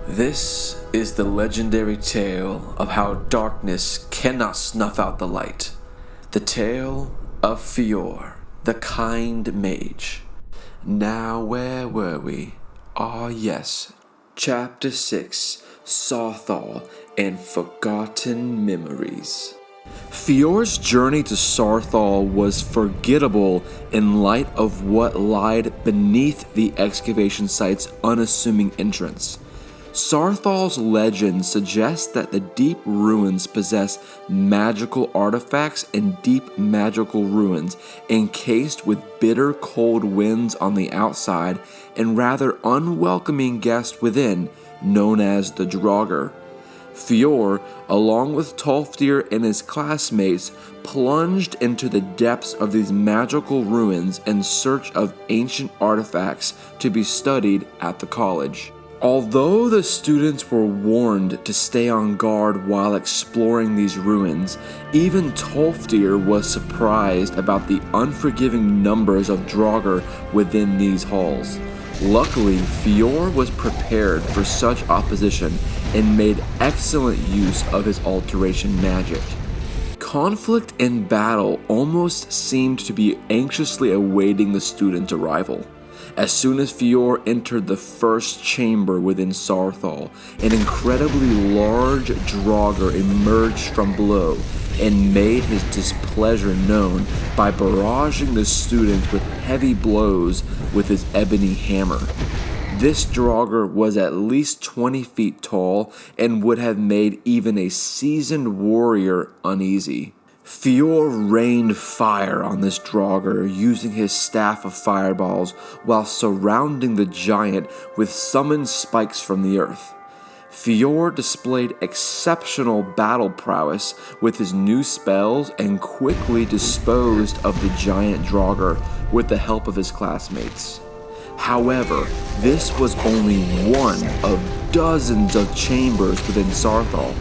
This is the legendary tale of how darkness cannot snuff out the light. The tale of Fyore, the kind mage. Now where were we? Ah yes, Chapter 6, Saarthal and Forgotten Memories. Fyore's journey to Saarthal was forgettable in light of what lied beneath the excavation site's unassuming entrance. Saarthal's legend suggests that the deep ruins possess magical artifacts and deep magical ruins encased with bitter cold winds on the outside and rather unwelcoming guests within, known as the Draugr. Fyore, along with Tolfdir and his classmates, plunged into the depths of these magical ruins in search of ancient artifacts to be studied at the college. Although the students were warned to stay on guard while exploring these ruins, even Tolfdir was surprised about the unforgiving numbers of Draugr within these halls. Luckily, Fyore was prepared for such opposition and made excellent use of his alteration magic. Conflict and battle almost seemed to be anxiously awaiting the students' arrival. As soon as Fyore entered the first chamber within Saarthal, an incredibly large Draugr emerged from below and made his displeasure known by barraging the students with heavy blows with his ebony hammer. This Draugr was at least 20 feet tall and would have made even a seasoned warrior uneasy. Fyore rained fire on this Draugr using his staff of fireballs while surrounding the giant with summoned spikes from the earth. Fyore displayed exceptional battle prowess with his new spells and quickly disposed of the giant Draugr with the help of his classmates. However, this was only one of dozens of chambers within Saarthal,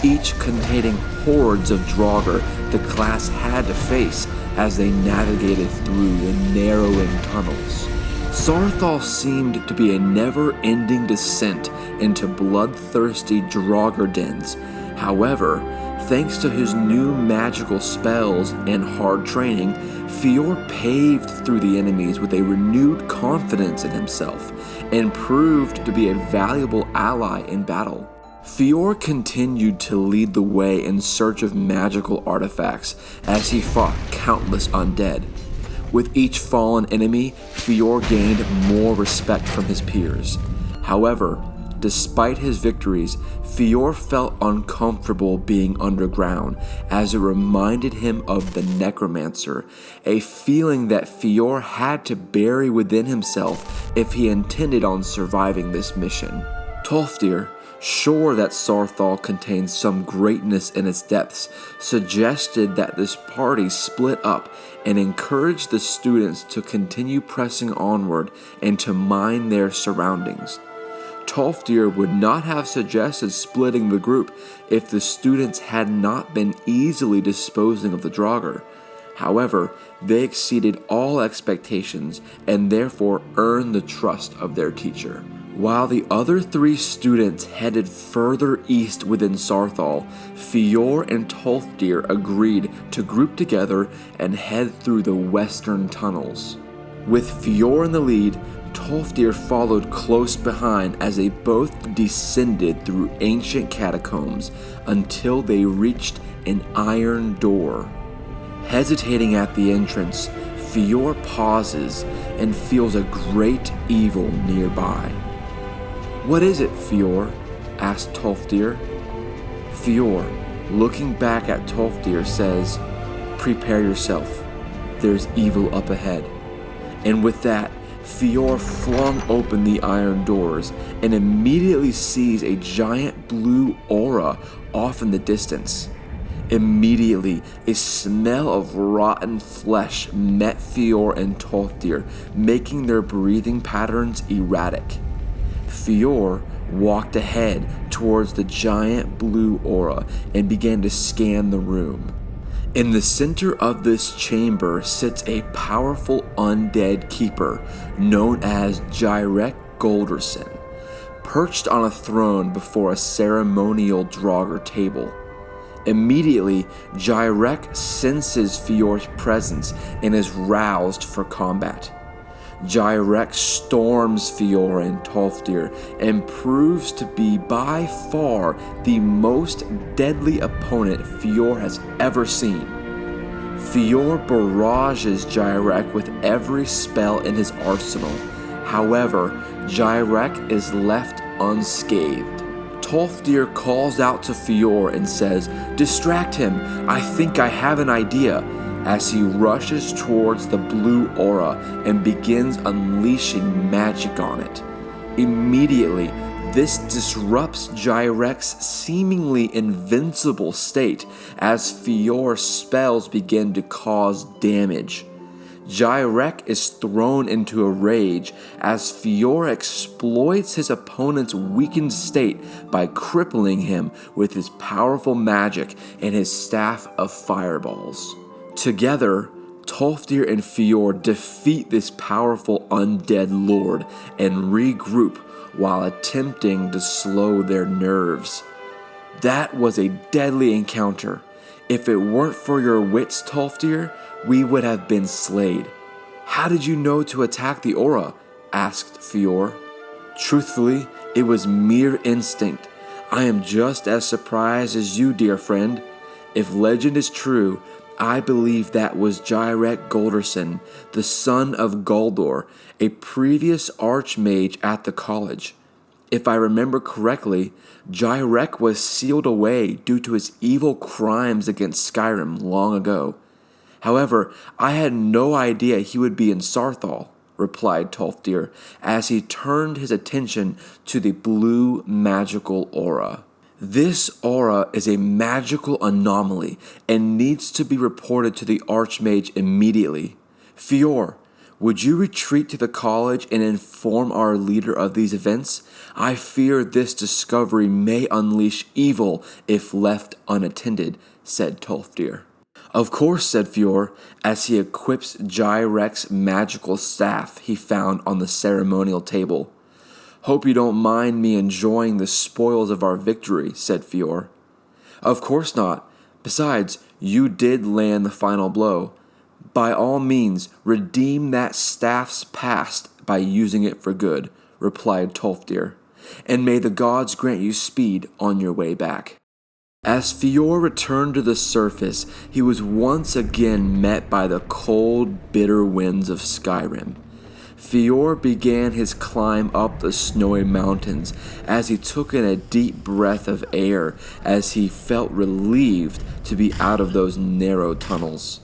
each containing hordes of Draugr the class had to face as they navigated through the narrowing tunnels. Saarthal seemed to be a never-ending descent into bloodthirsty Draugr dens. However, thanks to his new magical spells and hard training, Fyore paved through the enemies with a renewed confidence in himself and proved to be a valuable ally in battle. Fyore continued to lead the way in search of magical artifacts as he fought countless undead. With each fallen enemy, Fyore gained more respect from his peers. However, despite his victories, Fyore felt uncomfortable being underground as it reminded him of the Necromancer, a feeling that Fyore had to bury within himself if he intended on surviving this mission. Tolfdir, sure that Saarthal contained some greatness in its depths, suggested that this party split up and encouraged the students to continue pressing onward and to mine their surroundings. Tolfdir would not have suggested splitting the group if the students had not been easily disposing of the Draugr. However, they exceeded all expectations and therefore earned the trust of their teacher. While the other three students headed further east within Saarthal, Fyore and Tolfdir agreed to group together and head through the western tunnels. With Fyore in the lead, Tolfdir followed close behind as they both descended through ancient catacombs until they reached an iron door. Hesitating at the entrance, Fyore pauses and feels a great evil nearby. "What is it, Fyore?" asked Tolfdir. Fyore, looking back at Tolfdir, says, "Prepare yourself. There's evil up ahead." And with that, Fyore flung open the iron doors and immediately sees a giant blue aura off in the distance. Immediately, a smell of rotten flesh met Fyore and Tolfdir, making their breathing patterns erratic. Fyore walked ahead towards the giant blue aura and began to scan the room. In the center of this chamber sits a powerful undead keeper known as Gyrek Golderson. perched on a throne before a ceremonial Draugr table. Immediately, Gyrek senses Fyore's presence and is roused for combat. Gyrek storms Fyore and Tolfdir and proves to be by far the most deadly opponent Fyore has ever seen. Fyore barrages Gyrek with every spell in his arsenal. However, Gyrek is left unscathed. Tolfdir calls out to Fyore and says, "Distract him, I think I have an idea," as he rushes towards the blue aura and begins unleashing magic on it. Immediately, this disrupts Gyrek's seemingly invincible state as Fyore's spells begin to cause damage. Gyrek is thrown into a rage as Fyore exploits his opponent's weakened state by crippling him with his powerful magic and his staff of fireballs. Together, Tolfdir and Fyore defeat this powerful undead lord and regroup while attempting to slow their nerves. That was a deadly encounter. If it weren't for your wits, Tolfdir, we would have been slayed. How did you know to attack the aura? Asked Fyore. Truthfully, it was mere instinct. I am just as surprised as you, dear friend. If legend is true, I believe that was Gyrek Golderson, the son of Galdor, a previous archmage at the college. If I remember correctly, Gyrek was sealed away due to his evil crimes against Skyrim long ago. However, I had no idea he would be in Sarthal, replied Tolfdir, as he turned his attention to the blue magical aura. This aura is a magical anomaly and needs to be reported to the Archmage immediately. Fyore, would you retreat to the college and inform our leader of these events? I fear this discovery may unleash evil if left unattended, said Tolfdir. Of course, said Fyore, as he equips Gyrek's magical staff he found on the ceremonial table. Hope you don't mind me enjoying the spoils of our victory, said Fyore. Of course not. Besides, you did land the final blow. By all means, redeem that staff's past by using it for good, replied Tolfdir, and may the gods grant you speed on your way back. As Fyore returned to the surface, he was once again met by the cold, bitter winds of Skyrim. Fyore began his climb up the snowy mountains as he took in a deep breath of air as he felt relieved to be out of those narrow tunnels.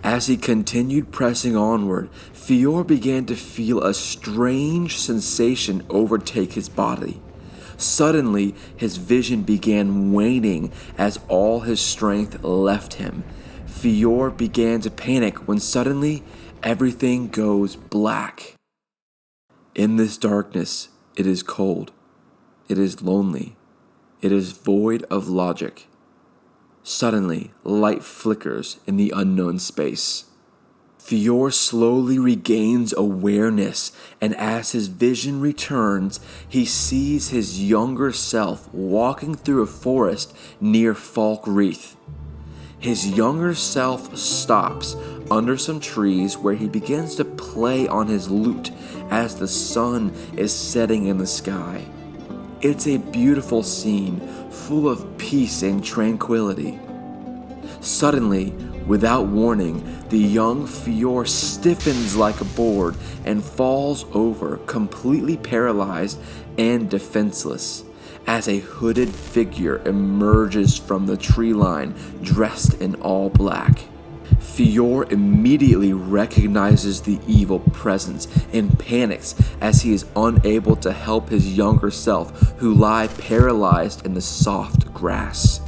As he continued pressing onward, Fyore began to feel a strange sensation overtake his body. Suddenly, his vision began waning as all his strength left him. Fyore began to panic when suddenly everything goes black. In this darkness, it is cold. It is lonely. It is void of logic. Suddenly, light flickers in the unknown space. Fyore slowly regains awareness, and as his vision returns, he sees his younger self walking through a forest near Falkreath. His younger self stops under some trees where he begins to play on his lute as the sun is setting in the sky. It's a beautiful scene, full of peace and tranquility. Suddenly, without warning, the young Fyore stiffens like a board and falls over, completely paralyzed and defenseless, as a hooded figure emerges from the tree line, dressed in all black. Fyore immediately recognizes the evil presence and panics as he is unable to help his younger self, who lie paralyzed in the soft grass.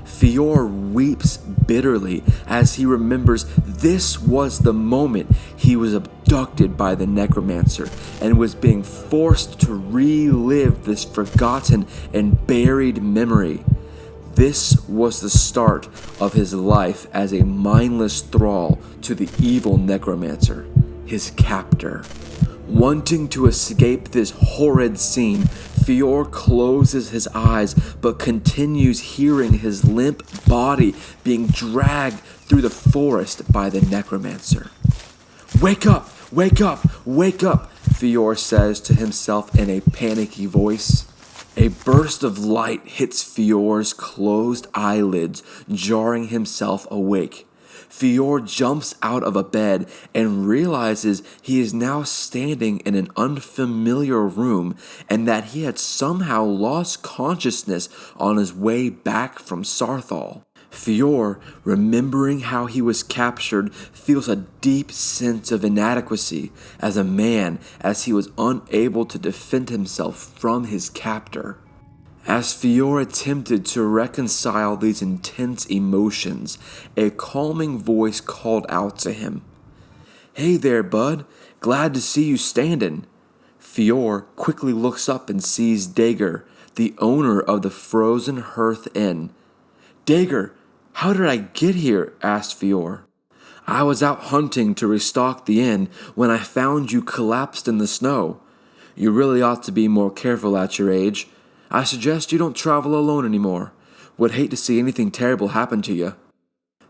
Fyore weeps bitterly as he remembers this was the moment he was abducted by the necromancer and was being forced to relive this forgotten and buried memory. This was the start of his life as a mindless thrall to the evil necromancer, his captor. Wanting to escape this horrid scene, Fyore closes his eyes but continues hearing his limp body being dragged through the forest by the necromancer. "Wake up! Wake up! Wake up!" Fyore says to himself in a panicky voice. A burst of light hits Fyore's closed eyelids, jarring himself awake. Fyore jumps out of a bed and realizes he is now standing in an unfamiliar room and that he had somehow lost consciousness on his way back from Saarthal. Fyore, remembering how he was captured, feels a deep sense of inadequacy as a man as he was unable to defend himself from his captor. As Fyore attempted to reconcile these intense emotions, a calming voice called out to him. "Hey there, bud. Glad to see you standing." Fyore quickly looks up and sees Dager, the owner of the Frozen Hearth Inn. "Dager, how did I get here?" asked Fyore. "I was out hunting to restock the inn when I found you collapsed in the snow. You really ought to be more careful at your age. I suggest you don't travel alone anymore. Would hate to see anything terrible happen to you."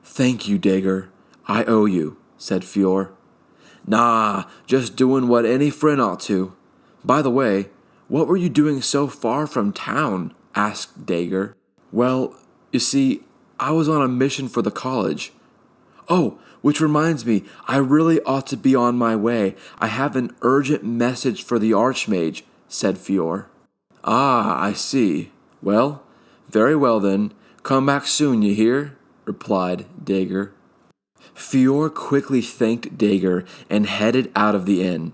"Thank you, Dager. I owe you," said Fyore. "Nah, just doing what any friend ought to. By the way, what were you doing so far from town?" asked Dager. "Well, you see, I was on a mission for the college." "Oh, which reminds me, I really ought to be on my way. I have an urgent message for the Archmage," said Fyore. "Ah, I see. Well, very well then. Come back soon, you hear?" replied Dager. Fyore quickly thanked Dager and headed out of the inn.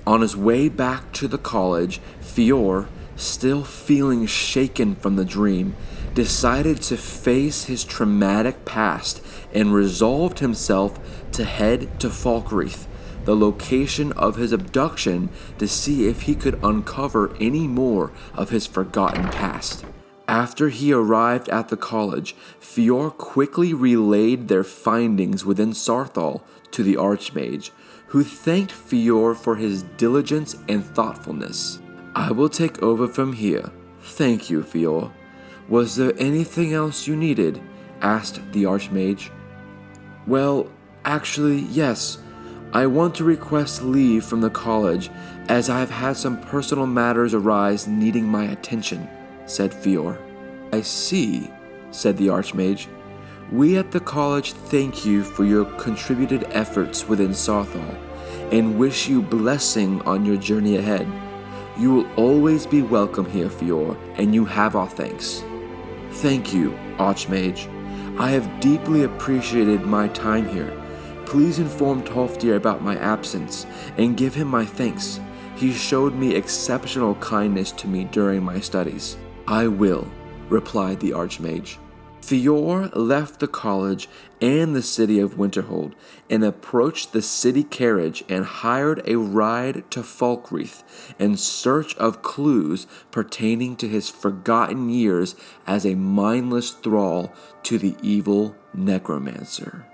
On his way back to the college, Fyore, still feeling shaken from the dream, decided to face his traumatic past and resolved himself to head to Falkreath, the location of his abduction, to see if he could uncover any more of his forgotten past. After he arrived at the college, Fyore quickly relayed their findings within Saarthal to the Archmage, who thanked Fyore for his diligence and thoughtfulness. "I will take over from here. Thank you, Fyore. Was there anything else you needed?" asked the Archmage. "Well, actually, yes. I want to request leave from the college as I have had some personal matters arise needing my attention," said Fyore. "I see," said the Archmage. "We at the college thank you for your contributed efforts within Saarthal and wish you blessing on your journey ahead. You will always be welcome here, Fyore, and you have our thanks." "Thank you, Archmage. I have deeply appreciated my time here. Please inform Tolfdir about my absence and give him my thanks. He showed me exceptional kindness to me during my studies." "I will," replied the Archmage. Fyore left the college and the city of Winterhold and approached the city carriage and hired a ride to Falkreath in search of clues pertaining to his forgotten years as a mindless thrall to the evil necromancer.